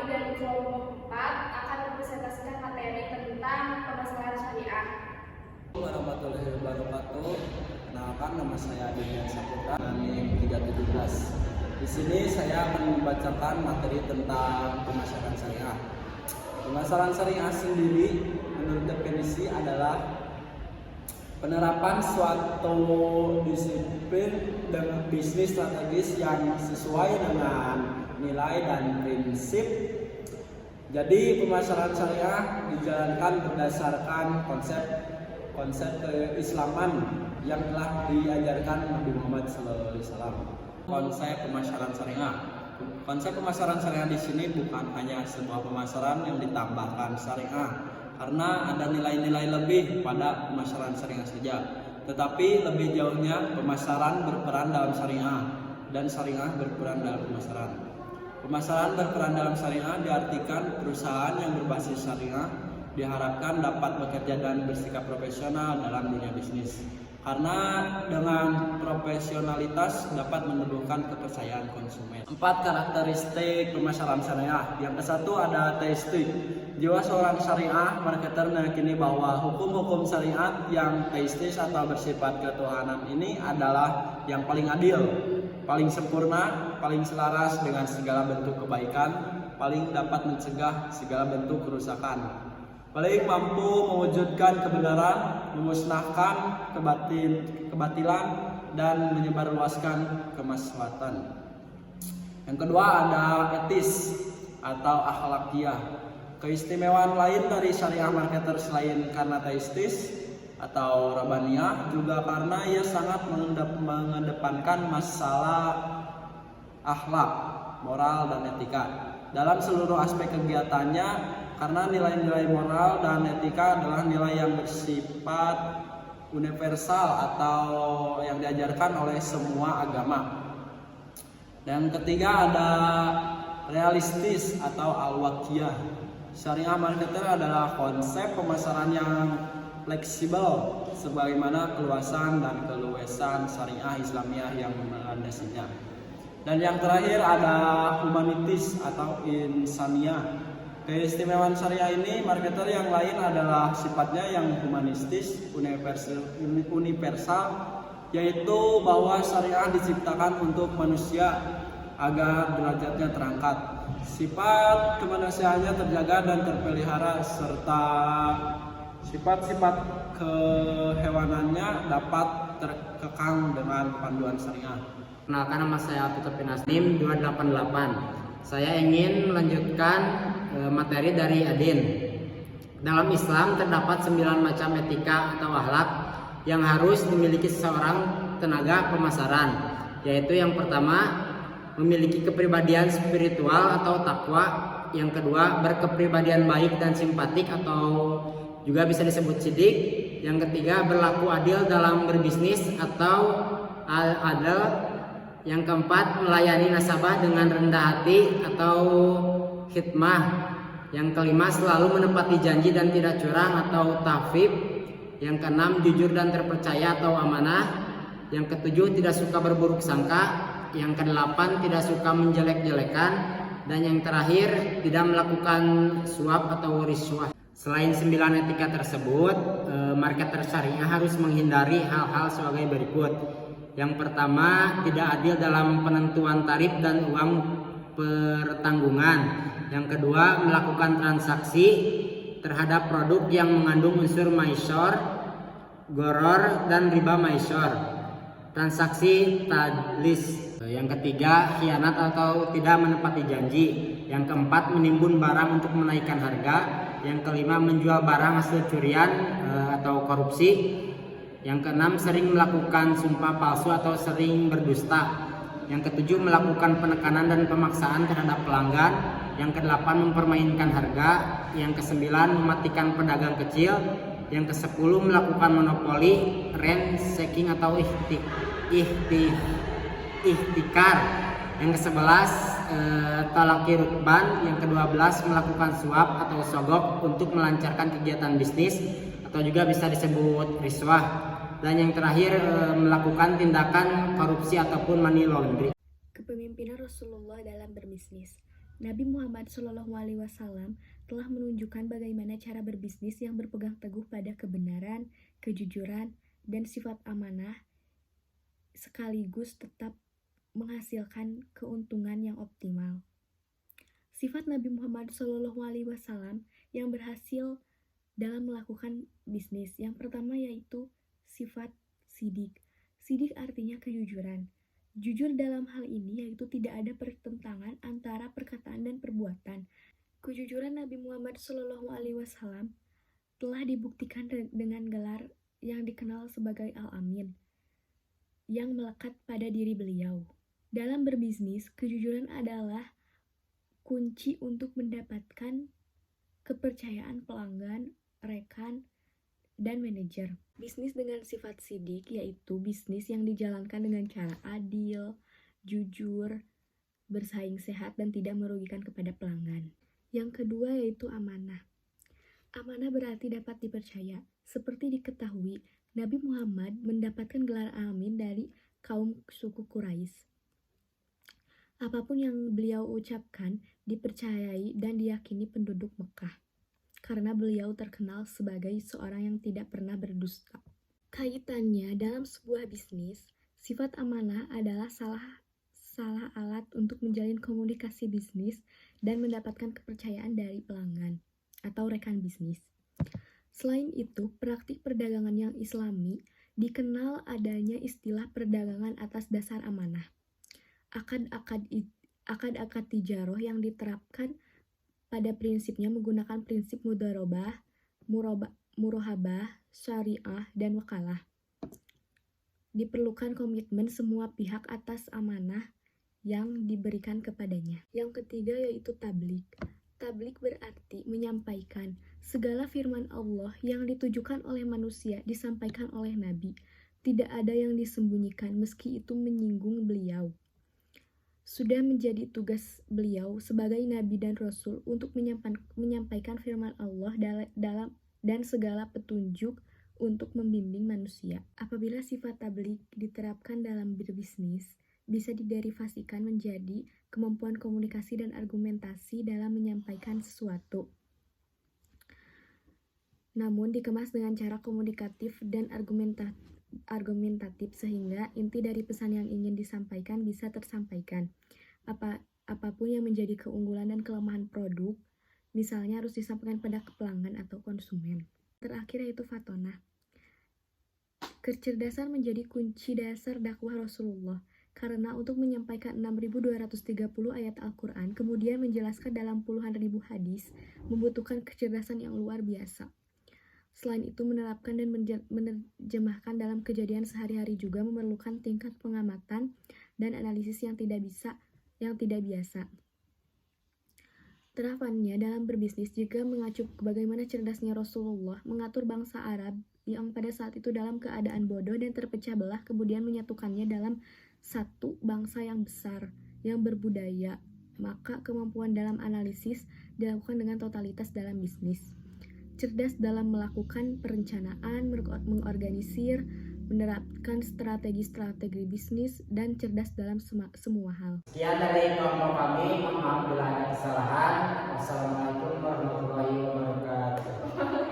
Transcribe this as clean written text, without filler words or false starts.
kami dari kelompok 4 akan mempresentasikan materi tentang pemasaran syariah. Warahmatullahi wabarakatuh. Kenalkan, nama saya Adrian Saputra, NIM 317. Di sini saya akan membacakan materi tentang pemasaran syariah. Pemasaran syariah sendiri menurut definisi adalah penerapan suatu disiplin dengan bisnis strategis yang sesuai dengan nilai dan prinsip. Jadi pemasaran syariah dijalankan berdasarkan konsep keislaman yang telah diajarkan Nabi Muhammad SAW. Konsep pemasaran syariah. Konsep pemasaran syariah di sini bukan hanya sebuah pemasaran yang ditambahkan syariah, karena ada nilai-nilai lebih pada pemasaran syariah saja. Tetapi lebih jauhnya pemasaran berperan dalam syariah dan syariah berperan dalam pemasaran. Pemasaran berperan dalam syariah diartikan perusahaan yang berbasis syariah diharapkan dapat bekerja dan bersikap profesional dalam dunia bisnis, karena dengan profesionalitas dapat menumbuhkan kepercayaan konsumen. 4 karakteristik pemasaran syariah. Yang ke-1 ada teistik. Jiwa seorang syariah marketer meyakini bahwa hukum-hukum syariat yang teistis atau bersifat ketuhanan ini adalah yang paling adil, paling sempurna, paling selaras dengan segala bentuk kebaikan, paling dapat mencegah segala bentuk kerusakan, paling mampu mewujudkan kebenaran, memusnahkan kebatilan, dan menyebarluaskan kemaslahatan. Yang kedua ada etis atau akhlakiyah. Keistimewaan lain dari syariah marketer selain karena teistis atau rabbaniyah juga karena ia sangat mengedepankan masalah akhlak, moral, dan etika dalam seluruh aspek kegiatannya, karena nilai-nilai moral dan etika adalah nilai yang bersifat universal atau yang diajarkan oleh semua agama. Dan ketiga ada realistis atau al-waqiyah. Syariah marketer adalah konsep pemasaran yang fleksibel sebagaimana keluasan dan keluasan syariah Islamiyah yang melandasinya. Dan yang terakhir ada humanitis atau insaniyah. Keistimewaan syariah ini marketer yang lain adalah sifatnya yang humanistis, universal, yaitu bahwa syariah diciptakan untuk manusia agar derajatnya terangkat, sifat kemanusiaannya terjaga dan terpelihara, serta sifat-sifat kehewanannya dapat terkekang dengan panduan syariah. Kenalkan, nama saya Putra Pinas, NIM 288. Saya ingin melanjutkan materi dari Adin. Dalam Islam terdapat 9 macam etika atau akhlak yang harus dimiliki seseorang tenaga pemasaran, yaitu yang pertama memiliki kepribadian spiritual atau takwa, yang kedua berkepribadian baik dan simpatik atau juga bisa disebut sidik, yang ketiga berlaku adil dalam berbisnis atau al-adl, yang keempat melayani nasabah dengan rendah hati atau khidmah, yang kelima selalu menepati janji dan tidak curang atau tafib, yang keenam jujur dan terpercaya atau amanah, yang ketujuh tidak suka berburuk sangka, yang kedelapan tidak suka menjelek-jelekan, dan yang terakhir tidak melakukan suap atau riswah. Selain 9 etika tersebut, marketer syariah harus menghindari hal-hal sebagai berikut. Yang pertama, tidak adil dalam penentuan tarif dan uang pertanggungan. Yang kedua, melakukan transaksi terhadap produk yang mengandung unsur maisor, goror, dan riba maisor. Transaksi tadlis. Yang ketiga, khianat atau tidak menepati janji. Yang keempat, menimbun barang untuk menaikkan harga. Yang kelima, menjual barang hasil curian atau korupsi. Yang keenam, sering melakukan sumpah palsu atau sering berdusta. Yang ketujuh, melakukan penekanan dan pemaksaan terhadap pelanggan. Yang kedelapan, mempermainkan harga. Yang kesembilan, mematikan pedagang kecil. Yang kesepuluh, melakukan monopoli, rent seeking atau ihtikar. Yang ke-11 talaki rukban. Yang ke-12 melakukan suap atau sogok untuk melancarkan kegiatan bisnis atau juga bisa disebut riswah. Dan yang terakhir melakukan tindakan korupsi ataupun money laundering. Kepemimpinan Rasulullah dalam berbisnis. Nabi Muhammad SAW telah menunjukkan bagaimana cara berbisnis yang berpegang teguh pada kebenaran, kejujuran, dan sifat amanah, sekaligus tetap menghasilkan keuntungan yang optimal. Sifat Nabi Muhammad SAW yang berhasil dalam melakukan bisnis yang pertama yaitu sifat sidik. Sidik artinya kejujuran. Jujur dalam hal ini yaitu tidak ada pertentangan antara perkataan dan perbuatan. Kejujuran Nabi Muhammad SAW telah dibuktikan dengan gelar yang dikenal sebagai Al-Amin yang melekat pada diri beliau. Dalam berbisnis, kejujuran adalah kunci untuk mendapatkan kepercayaan pelanggan, rekan, dan manajer. Bisnis dengan sifat sidik yaitu bisnis yang dijalankan dengan cara adil, jujur, bersaing sehat, dan tidak merugikan kepada pelanggan. Yang kedua yaitu amanah. Amanah berarti dapat dipercaya. Seperti diketahui, Nabi Muhammad mendapatkan gelar Amin dari kaum suku Quraisy. Apapun yang beliau ucapkan dipercayai dan diyakini penduduk Mekah, karena beliau terkenal sebagai seorang yang tidak pernah berdusta. Kaitannya dalam sebuah bisnis, sifat amanah adalah salah alat untuk menjalin komunikasi bisnis dan mendapatkan kepercayaan dari pelanggan atau rekan bisnis. Selain itu, praktik perdagangan yang islami dikenal adanya istilah perdagangan atas dasar amanah. Akad-akad tijaroh yang diterapkan pada prinsipnya menggunakan prinsip mudharabah, murohabah, syariah, dan wakalah. Diperlukan komitmen semua pihak atas amanah yang diberikan kepadanya. Yang ketiga yaitu tablik. Tablik berarti menyampaikan segala firman Allah yang ditujukan oleh manusia disampaikan oleh Nabi. Tidak ada yang disembunyikan meski itu menyinggung beliau. Sudah menjadi tugas beliau sebagai Nabi dan Rasul untuk menyampaikan firman Allah dan segala petunjuk untuk membimbing manusia. Apabila sifat tablik diterapkan dalam berbisnis, bisa diderivasikan menjadi kemampuan komunikasi dan argumentasi dalam menyampaikan sesuatu. Namun dikemas dengan cara komunikatif dan argumentatif sehingga inti dari pesan yang ingin disampaikan bisa tersampaikan. Apapun yang menjadi keunggulan dan kelemahan produk, misalnya harus disampaikan pada pelanggan atau konsumen. Terakhir yaitu fatonah. Kecerdasan menjadi kunci dasar dakwah Rasulullah, karena untuk menyampaikan 6.230 ayat Al-Quran, kemudian menjelaskan dalam puluhan ribu hadis, membutuhkan kecerdasan yang luar biasa. Selain itu, menerapkan dan menerjemahkan dalam kejadian sehari-hari juga memerlukan tingkat pengamatan dan analisis yang tidak biasa. Terapannya dalam berbisnis juga mengacu bagaimana cerdasnya Rasulullah mengatur bangsa Arab yang pada saat itu dalam keadaan bodoh dan terpecah belah, kemudian menyatukannya dalam satu bangsa yang besar, yang berbudaya. Maka kemampuan dalam analisis dilakukan dengan totalitas dalam bisnis. Cerdas dalam melakukan perencanaan, mengorganisir, menerapkan strategi bisnis, dan cerdas dalam semua hal. Sekian dari kelompok kami, mohon maaf bila ada kesalahan. Wassalamualaikum warahmatullahi wabarakatuh.